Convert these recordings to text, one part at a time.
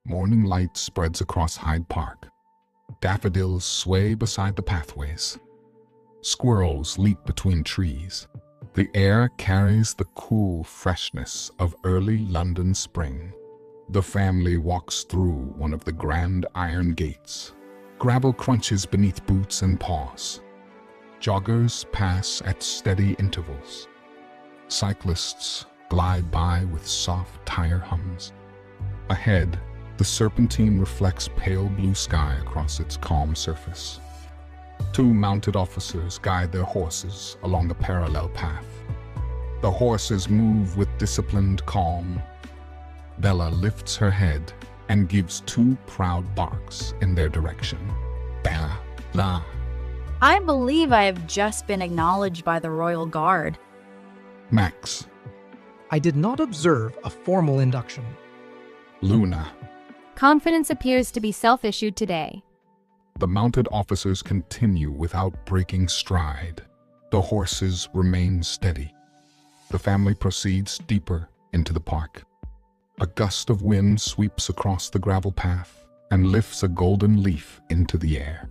Morning light spreads across Hyde Park. Daffodils sway beside the pathways. Squirrels leap between trees. The air carries the cool freshness of early London spring. The family walks through one of the grand iron gates. Gravel crunches beneath boots and paws. Joggers pass at steady intervals. Cyclists glide by with soft tire hums. Ahead, the Serpentine reflects pale blue sky across its calm surface. Two mounted officers guide their horses along a parallel path. The horses move with disciplined calm. Bella lifts her head and gives two proud barks in their direction. Bella. I believe I have just been acknowledged by the Royal Guard. Max. I did not observe a formal induction. Luna. Confidence appears to be self-issued today. The mounted officers continue without breaking stride. The horses remain steady. The family proceeds deeper into the park. A gust of wind sweeps across the gravel path and lifts a golden leaf into the air.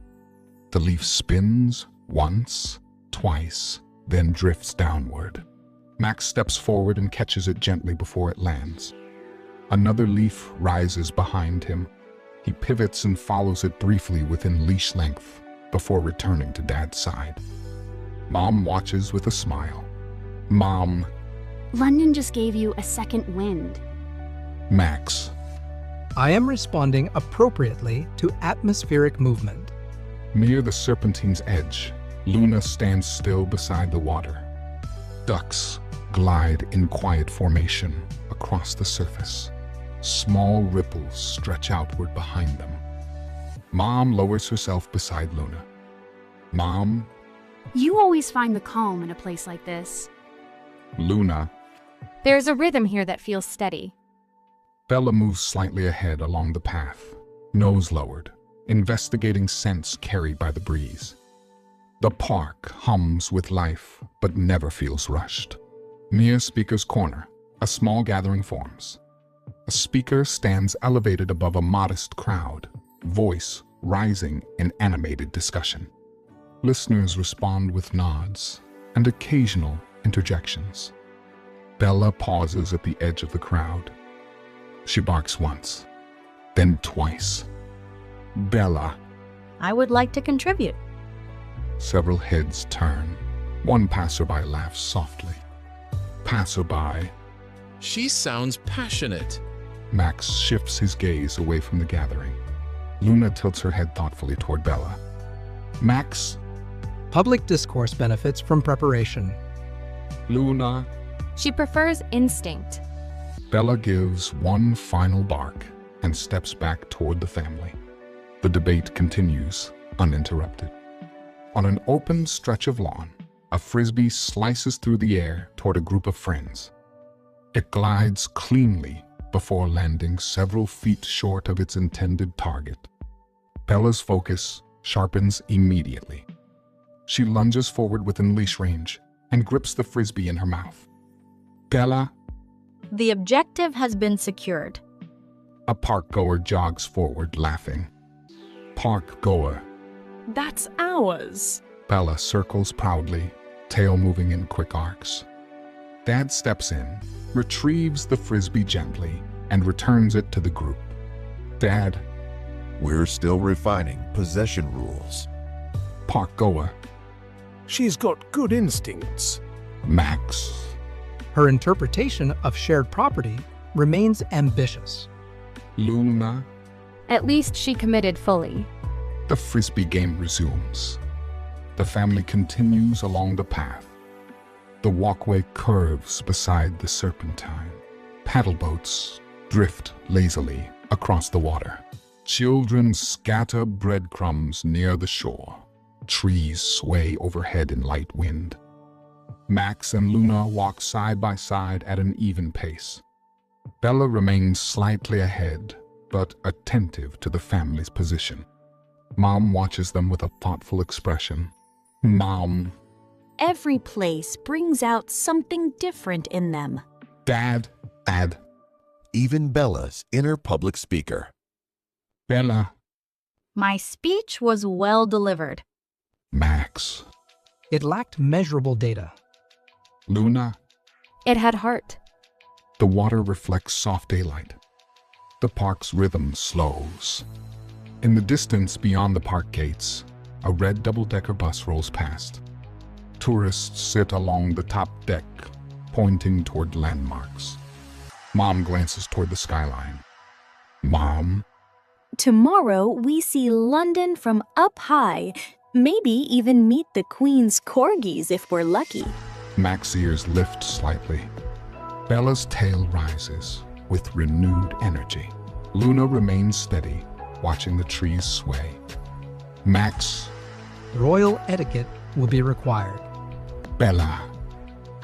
The leaf spins once, twice, then drifts downward. Max steps forward and catches it gently before it lands. Another leaf rises behind him. He pivots and follows it briefly within leash length before returning to Dad's side. Mom watches with a smile. Mom. London just gave you a second wind. Max. I am responding appropriately to atmospheric movement. Near the Serpentine's edge, Luna stands still beside the water. Ducks glide in quiet formation across the surface. Small ripples stretch outward behind them. Mom lowers herself beside Luna. Mom. You always find the calm in a place like this. Luna. There's a rhythm here that feels steady. Bella moves slightly ahead along the path, nose lowered, investigating scents carried by the breeze. The park hums with life, but never feels rushed. Near Speaker's Corner, a small gathering forms. A speaker stands elevated above a modest crowd, voice rising in animated discussion. Listeners respond with nods and occasional interjections. Bella pauses at the edge of the crowd. She barks once, then twice. Bella. I would like to contribute. Several heads turn. One passerby laughs softly. Passerby. She sounds passionate. Max shifts his gaze away from the gathering. Luna tilts her head thoughtfully toward Bella. Max. Public discourse benefits from preparation. Luna. She prefers instinct. Bella gives one final bark and steps back toward the family. The debate continues, uninterrupted. On an open stretch of lawn, a Frisbee slices through the air toward a group of friends. It glides cleanly before landing several feet short of its intended target. Bella's focus sharpens immediately. She lunges forward within leash range and grips the Frisbee in her mouth. Bella. The objective has been secured. A park goer jogs forward, laughing. Park goer. That's ours. Bella circles proudly, tail moving in quick arcs. Dad steps in, retrieves the Frisbee gently, and returns it to the group. Dad. We're still refining possession rules. Park goer. She's got good instincts. Max. Her interpretation of shared property remains ambitious. Luna. At least she committed fully. The Frisbee game resumes. The family continues along the path. The walkway curves beside the Serpentine. Paddle boats drift lazily across the water. Children scatter breadcrumbs near the shore. Trees sway overhead in light wind. Max and Luna walk side by side at an even pace. Bella remains slightly ahead, but attentive to the family's position. Mom watches them with a thoughtful expression. Mom. Every place brings out something different in them. Dad. Even Bella's inner public speaker. Bella. My speech was well delivered. Max. It lacked measurable data. Luna. It had heart. The water reflects soft daylight. The park's rhythm slows. In the distance beyond the park gates, a red double-decker bus rolls past. Tourists sit along the top deck, pointing toward landmarks. Mom glances toward the skyline. Mom? Tomorrow we see London from up high, maybe even meet the Queen's corgis if we're lucky. Max's ears lift slightly. Bella's tail rises with renewed energy. Luna remains steady, watching the trees sway. Max. Royal etiquette will be required. Bella.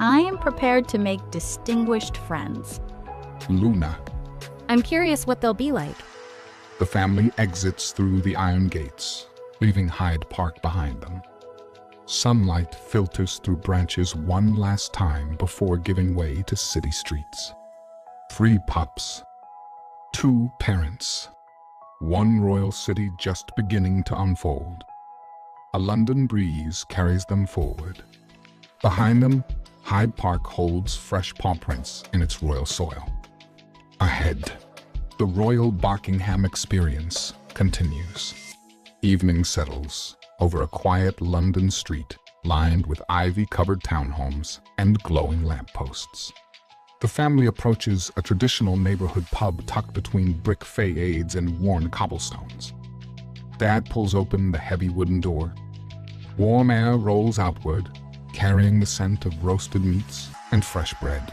I am prepared to make distinguished friends. Luna. I'm curious what they'll be like. The family exits through the iron gates, leaving Hyde Park behind them. Sunlight filters through branches one last time before giving way to city streets. 3 pups, 2 parents, one royal city just beginning to unfold. A London breeze carries them forward. Behind them, Hyde Park holds fresh paw prints in its royal soil. Ahead, the royal Barkingham experience continues. Evening settles over a quiet London street lined with ivy-covered townhomes and glowing lampposts. The family approaches a traditional neighborhood pub tucked between brick facades and worn cobblestones. Dad pulls open the heavy wooden door. Warm air rolls outward, carrying the scent of roasted meats and fresh bread.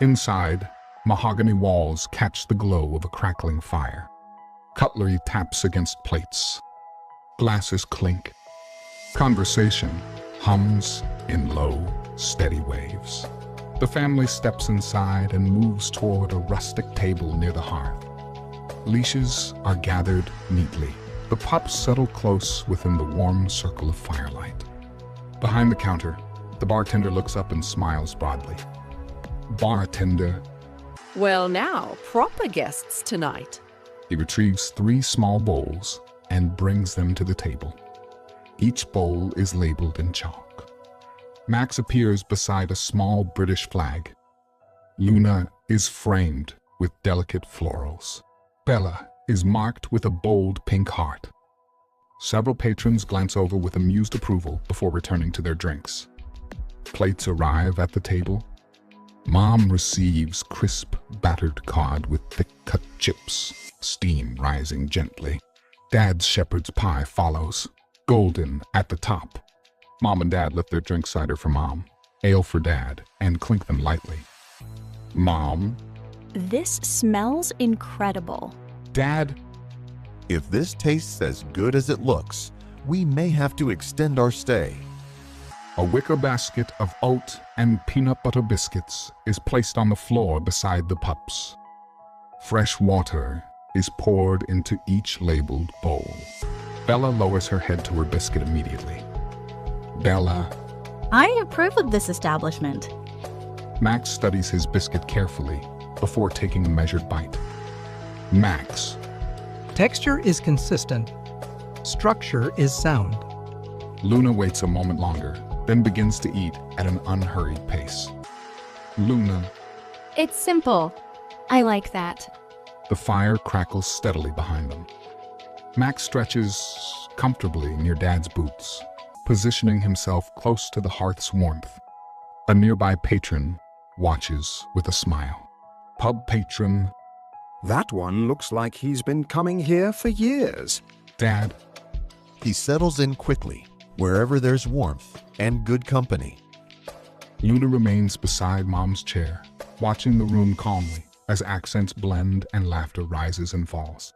Inside, mahogany walls catch the glow of a crackling fire. Cutlery taps against plates. Glasses clink. Conversation hums in low, steady waves. The family steps inside and moves toward a rustic table near the hearth. Leashes are gathered neatly. The pups settle close within the warm circle of firelight. Behind the counter, the bartender looks up and smiles broadly. Bartender. Well now, proper guests tonight. He retrieves 3 small bowls and brings them to the table. Each bowl is labeled in chalk. Max appears beside a small British flag. Luna is framed with delicate florals. Bella is marked with a bold pink heart. Several patrons glance over with amused approval before returning to their drinks. Plates arrive at the table. Mom receives crisp, battered cod with thick-cut chips, steam rising gently. Dad's shepherd's pie follows, golden at the top. Mom and Dad lift their drink cider for Mom, ale for Dad, and clink them lightly. Mom. This smells incredible. Dad. If this tastes as good as it looks, we may have to extend our stay. A wicker basket of oat and peanut butter biscuits is placed on the floor beside the pups. Fresh water is poured into each labeled bowl. Bella lowers her head to her biscuit immediately. Bella. I approve of this establishment. Max studies his biscuit carefully before taking a measured bite. Max. Texture is consistent. Structure is sound. Luna waits a moment longer, then begins to eat at an unhurried pace. Luna. It's simple. I like that. The fire crackles steadily behind them. Max stretches comfortably near Dad's boots, positioning himself close to the hearth's warmth. A nearby patron watches with a smile. Pub patron. That one looks like he's been coming here for years. Dad. He settles in quickly, wherever there's warmth and good company. Luna remains beside Mom's chair, watching the room calmly as accents blend and laughter rises and falls.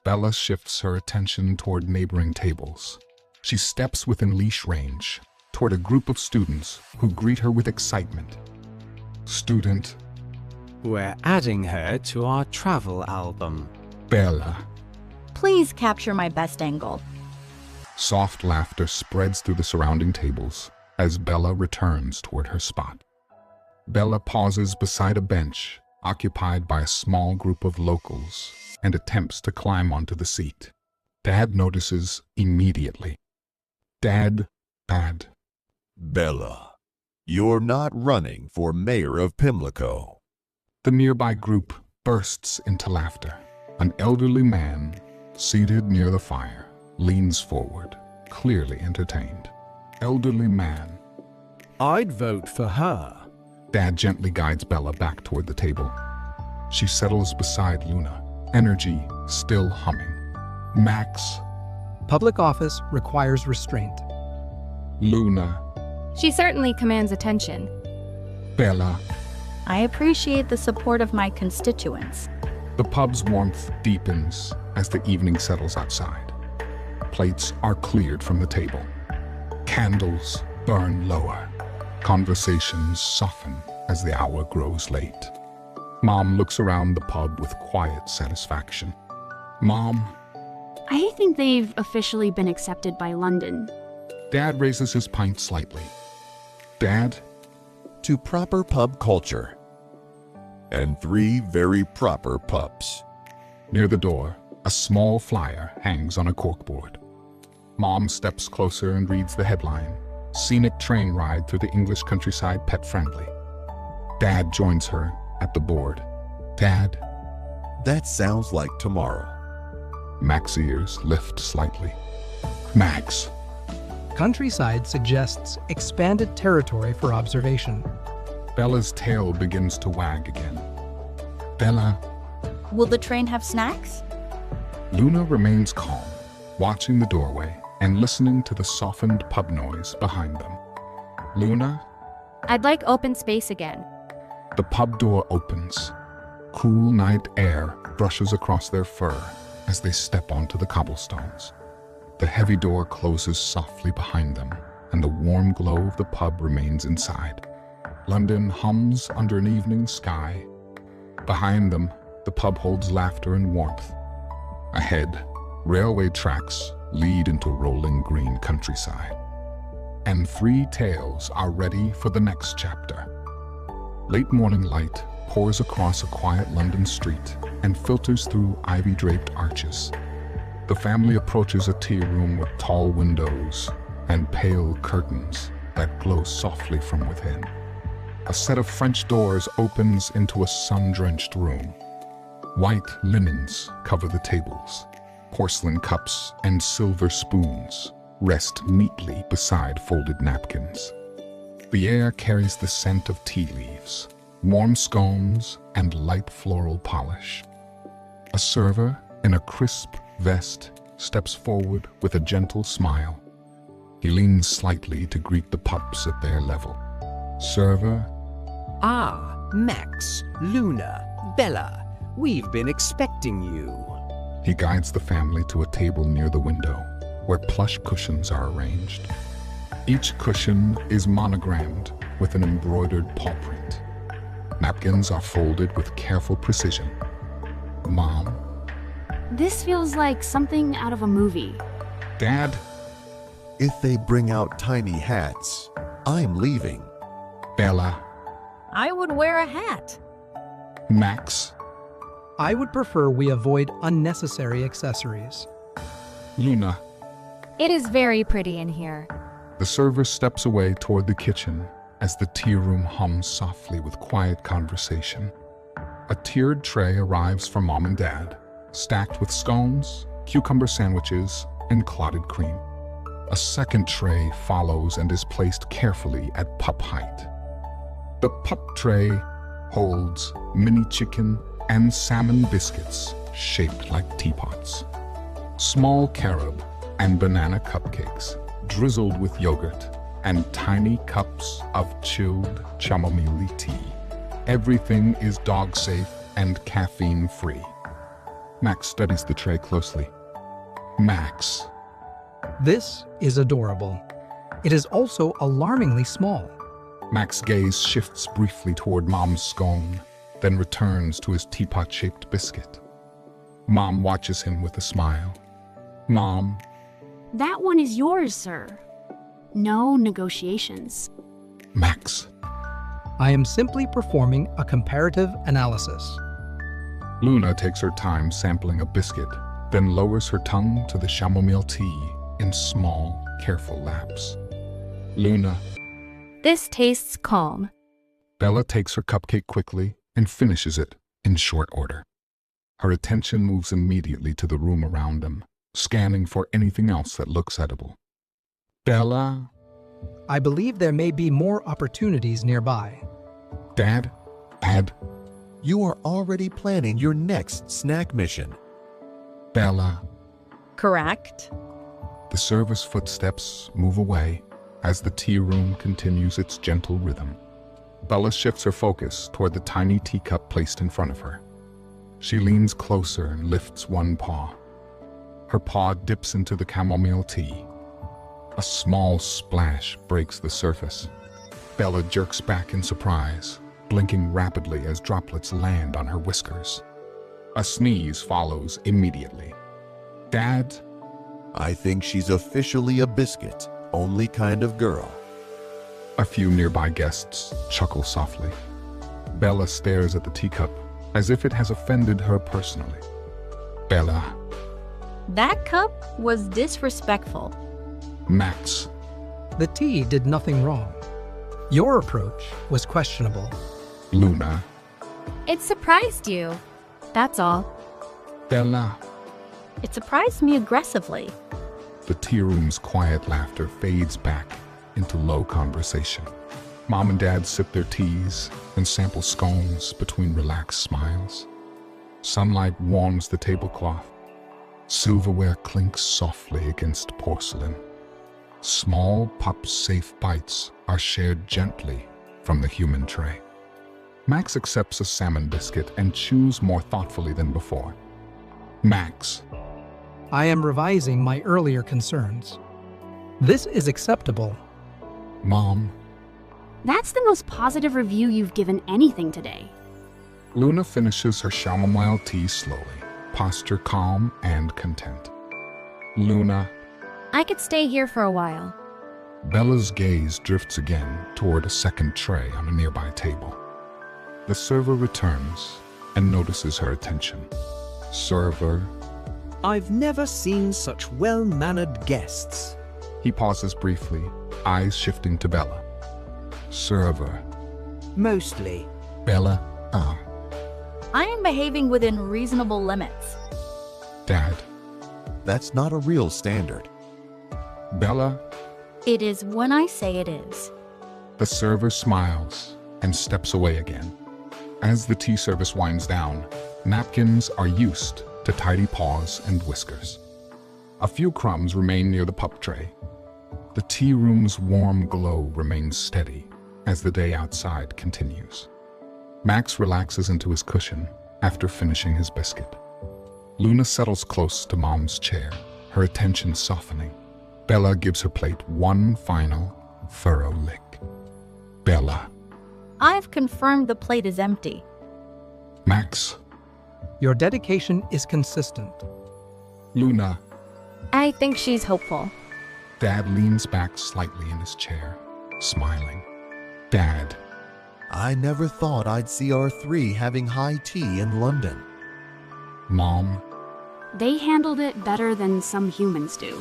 Bella shifts her attention toward neighboring tables. She steps within leash range, toward a group of students who greet her with excitement. Student. We're adding her to our travel album. Bella. Please capture my best angle. Soft laughter spreads through the surrounding tables as Bella returns toward her spot. Bella pauses beside a bench occupied by a small group of locals and attempts to climb onto the seat. Dad notices immediately. Dad. Bella, you're not running for mayor of Pimlico. The nearby group bursts into laughter. An elderly man, seated near the fire, leans forward, clearly entertained. Elderly man. I'd vote for her. Dad gently guides Bella back toward the table. She settles beside Luna, energy still humming. Max. Public office requires restraint. Luna. She certainly commands attention. Bella. I appreciate the support of my constituents. The pub's warmth deepens as the evening settles outside. Plates are cleared from the table. Candles burn lower. Conversations soften as the hour grows late. Mom looks around the pub with quiet satisfaction. Mom. I think they've officially been accepted by London. Dad raises his pint slightly. Dad. To proper pub culture. And 3 very proper pups. Near the door, a small flyer hangs on a corkboard. Mom steps closer and reads the headline, "Scenic Train Ride Through the English Countryside Pet Friendly." Dad joins her at the board. Dad. That sounds like tomorrow. Max's ears lift slightly. Max. Countryside suggests expanded territory for observation. Bella's tail begins to wag again. Bella. Will the train have snacks? Luna remains calm, watching the doorway and listening to the softened pub noise behind them. Luna. I'd like open space again. The pub door opens. Cool night air brushes across their fur as they step onto the cobblestones. The heavy door closes softly behind them, and the warm glow of the pub remains inside. London hums under an evening sky. Behind them, the pub holds laughter and warmth. Ahead, railway tracks lead into rolling green countryside. And 3 tales are ready for the next chapter. Late morning light pours across a quiet London street and filters through ivy-draped arches. The family approaches a tea room with tall windows and pale curtains that glow softly from within. A set of French doors opens into a sun-drenched room. White linens cover the tables. Porcelain cups and silver spoons rest neatly beside folded napkins. The air carries the scent of tea leaves, warm scones, and light floral polish. A server in a crisp vest steps forward with a gentle smile. He leans slightly to greet the pups at their level. Server. Ah, Max, Luna, Bella, we've been expecting you. He guides the family to a table near the window, where plush cushions are arranged. Each cushion is monogrammed with an embroidered paw print. Napkins are folded with careful precision. Mom. This feels like something out of a movie. Dad. If they bring out tiny hats, I'm leaving. Bella. I would wear a hat. Max. I would prefer we avoid unnecessary accessories. Luna. It is very pretty in here. The server steps away toward the kitchen as the tea room hums softly with quiet conversation. A tiered tray arrives for Mom and Dad, stacked with scones, cucumber sandwiches, and clotted cream. A second tray follows and is placed carefully at pup height. The pup tray holds mini chicken and salmon biscuits shaped like teapots. Small carob and banana cupcakes drizzled with yogurt and tiny cups of chilled chamomile tea. Everything is dog-safe and caffeine-free. Max studies the tray closely. Max. This is adorable. It is also alarmingly small. Max's gaze shifts briefly toward Mom's scone, then returns to his teapot-shaped biscuit. Mom watches him with a smile. Mom. That one is yours, sir. No negotiations. Max. I am simply performing a comparative analysis. Luna takes her time sampling a biscuit, then lowers her tongue to the chamomile tea in small, careful laps. Luna. This tastes calm. Bella takes her cupcake quickly and finishes it in short order. Her attention moves immediately to the room around them, scanning for anything else that looks edible. Bella. I believe there may be more opportunities nearby. Dad? You are already planning your next snack mission. Bella. Correct. The server's footsteps move away as the tea room continues its gentle rhythm. Bella shifts her focus toward the tiny teacup placed in front of her. She leans closer and lifts one paw. Her paw dips into the chamomile tea. A small splash breaks the surface. Bella jerks back in surprise, blinking rapidly as droplets land on her whiskers. A sneeze follows immediately. Dad? I think she's officially a biscuit, only kind of girl. A few nearby guests chuckle softly. Bella stares at the teacup as if it has offended her personally. Bella. That cup was disrespectful. Max. The tea did nothing wrong. Your approach was questionable. Luna. It surprised you. That's all. Bella. It surprised me aggressively. The tea room's quiet laughter fades back into low conversation. Mom and Dad sip their teas and sample scones between relaxed smiles. Sunlight warms the tablecloth. Silverware clinks softly against porcelain. Small Pups safe bites are shared gently from the human tray. Max accepts a salmon biscuit and chews more thoughtfully than before. Max. I am revising my earlier concerns. This is acceptable. Mom. That's the most positive review you've given anything today. Luna finishes her chamomile tea slowly, posture calm and content. Luna. I could stay here for a while. Bella's gaze drifts again toward a second tray on a nearby table. The server returns and notices her attention. Server. I've never seen such well-mannered guests. He pauses briefly, eyes shifting to Bella. Server. Mostly. Bella. I am behaving within reasonable limits. Dad. That's not a real standard. Bella. It is when I say it is. The server smiles and steps away again. As the tea service winds down, napkins are used to tidy paws and whiskers. A few crumbs remain near the pup tray. The tea room's warm glow remains steady as the day outside continues. Max relaxes into his cushion after finishing his biscuit. Luna settles close to Mom's chair, her attention softening. Bella gives her plate one final, thorough lick. Bella. I've confirmed the plate is empty. Max. Your dedication is consistent. Luna. I think she's hopeful. Dad leans back slightly in his chair, smiling. Dad. I never thought I'd see our three having high tea in London. Mom. They handled it better than some humans do.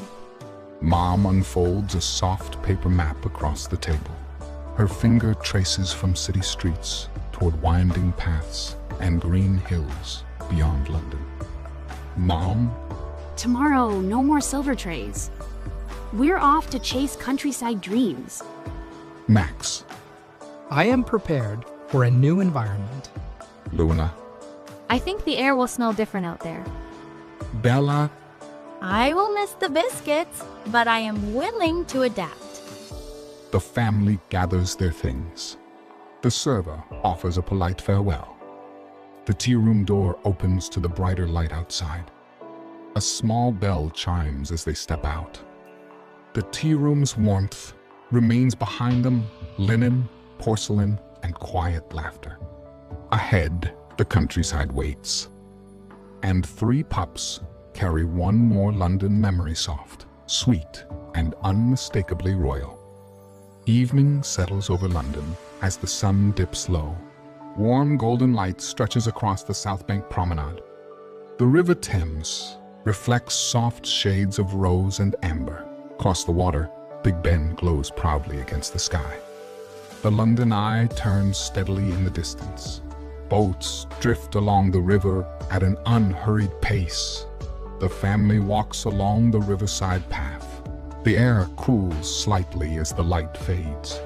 Mom unfolds a soft paper map across the table. Her finger traces from city streets toward winding paths and green hills beyond London. Mom. Tomorrow, no more silver trays. We're off to chase countryside dreams. Max. I am prepared for a new environment. Luna. I think the air will smell different out there. Bella. I will miss the biscuits, but I am willing to adapt. The family gathers their things. The server offers a polite farewell. The tea room door opens to the brighter light outside. A small bell chimes as they step out. The tea room's warmth remains behind them, linen, porcelain, and quiet laughter. Ahead, the countryside waits. And three pups carry one more London memory soft, sweet, and unmistakably royal. Evening settles over London as the sun dips low, Warm golden light stretches across the South Bank promenade. The River Thames reflects soft shades of rose and amber. Across the water, Big Ben glows proudly against the sky. The London Eye turns steadily in the distance. Boats drift along the river at an unhurried pace. The family walks along the riverside path. The air cools slightly as the light fades.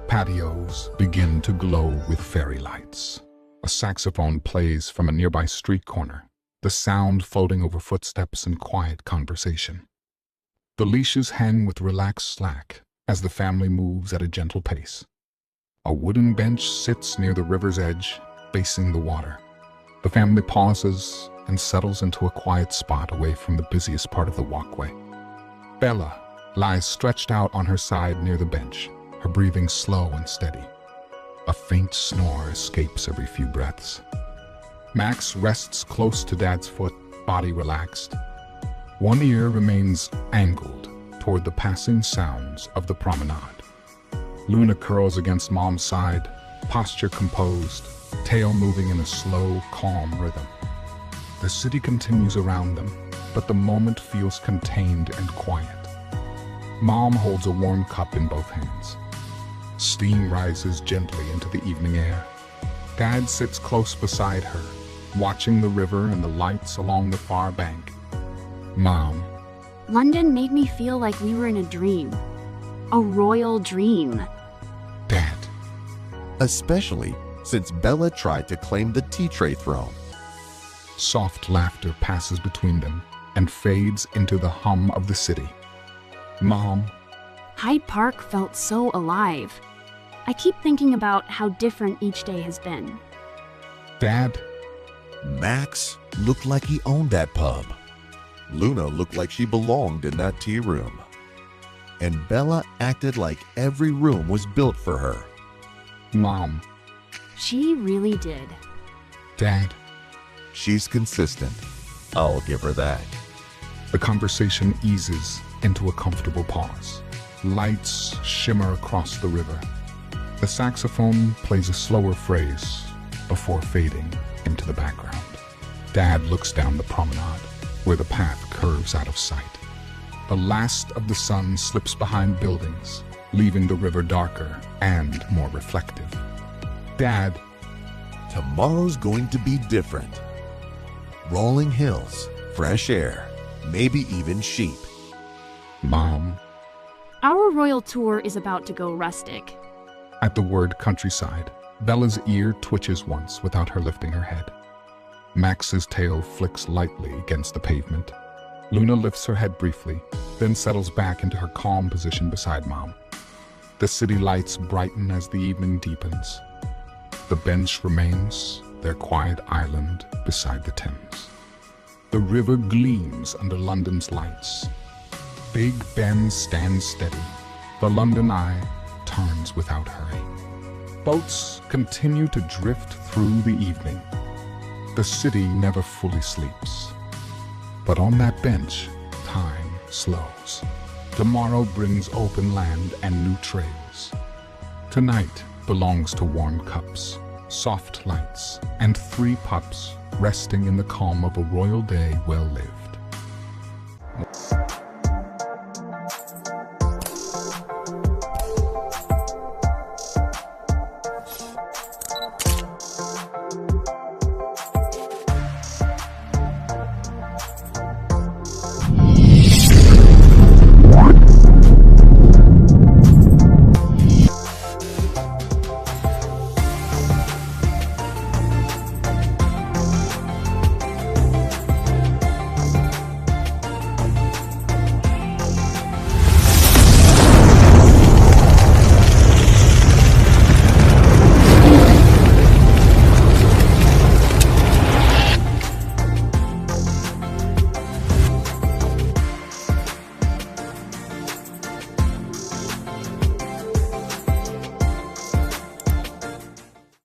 Patios begin to glow with fairy lights. A saxophone plays from a nearby street corner, the sound floating over footsteps and quiet conversation. The leashes hang with relaxed slack as the family moves at a gentle pace. A wooden bench sits near the river's edge, facing the water. The family pauses and settles into a quiet spot away from the busiest part of the walkway. Bella lies stretched out on her side near the bench, her breathing slow and steady. A faint snore escapes every few breaths. Max rests close to Dad's foot, body relaxed. One ear remains angled toward the passing sounds of the promenade. Luna curls against Mom's side, posture composed, tail moving in a slow, calm rhythm. The city continues around them, but the moment feels contained and quiet. Mom holds a warm cup in both hands. Steam rises gently into the evening air. Dad sits close beside her, watching the river and the lights along the far bank. Mom. London made me feel like we were in a dream. A royal dream. Dad. Especially since Bella tried to claim the tea tray throne. Soft laughter passes between them and fades into the hum of the city. Mom. Hyde Park felt so alive. I keep thinking about how different each day has been. Dad. Max looked like he owned that pub. Luna looked like she belonged in that tea room. And Bella acted like every room was built for her. Mom. She really did. Dad. She's consistent. I'll give her that. The conversation eases into a comfortable pause. Lights shimmer across the river. The saxophone plays a slower phrase before fading into the background. Dad looks down the promenade, where the path curves out of sight. The last of the sun slips behind buildings, leaving the river darker and more reflective. Dad. Tomorrow's going to be different. Rolling hills, fresh air, maybe even sheep. Mom. Our royal tour is about to go rustic. At the word countryside, Bella's ear twitches once without her lifting her head. Max's tail flicks lightly against the pavement. Luna lifts her head briefly, then settles back into her calm position beside Mom. The city lights brighten as the evening deepens. The bench remains, their quiet island beside the Thames. The river gleams under London's lights. Big Ben stands steady. The London Eye turns without hurry. Boats continue to drift through the evening. The city never fully sleeps. But on that bench, time slows. Tomorrow brings open land and new trails. Tonight belongs to warm cups, soft lights, and 3 pups resting in the calm of a royal day well lived.